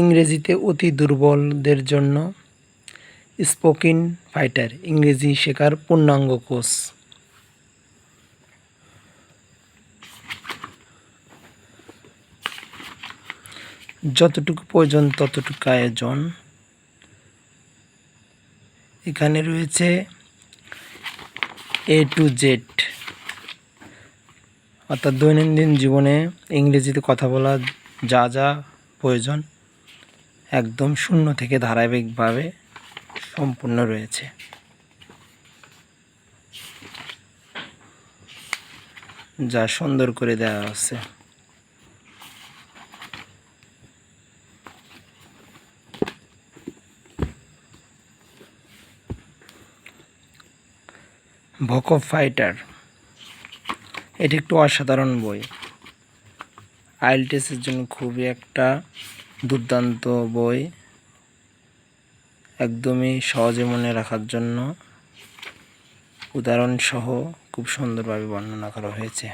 ইংরেজিতে অতি দুর্বলদের জন্য স্পোকেন ফাইটার ইংরেজি শেখার পূর্ণাঙ্গ কোর্স। যতটুকু প্রয়োজন ততটুকু আয়োজন। এখানে রয়েছে A to Z, অর্থাৎ দৈনন্দিন জীবনে ইংরেজিতে কথা বলা যা যা প্রয়োজন একদম শূন্য থেকে ধারাবাহিকভাবে সম্পূর্ণ রয়েছে। যা সুন্দর করে দেওয়া আছে। ভোকাব ফাইটার, এটি একটু অসাধারণ বই। আইএলটিএসের জন্য খুবই একটা দুর্দান্ত বই, একদমই সহজে মনে রাখার জন্য উদাহরণ সহ খুব সুন্দরভাবে বর্ণনা করা হয়েছে।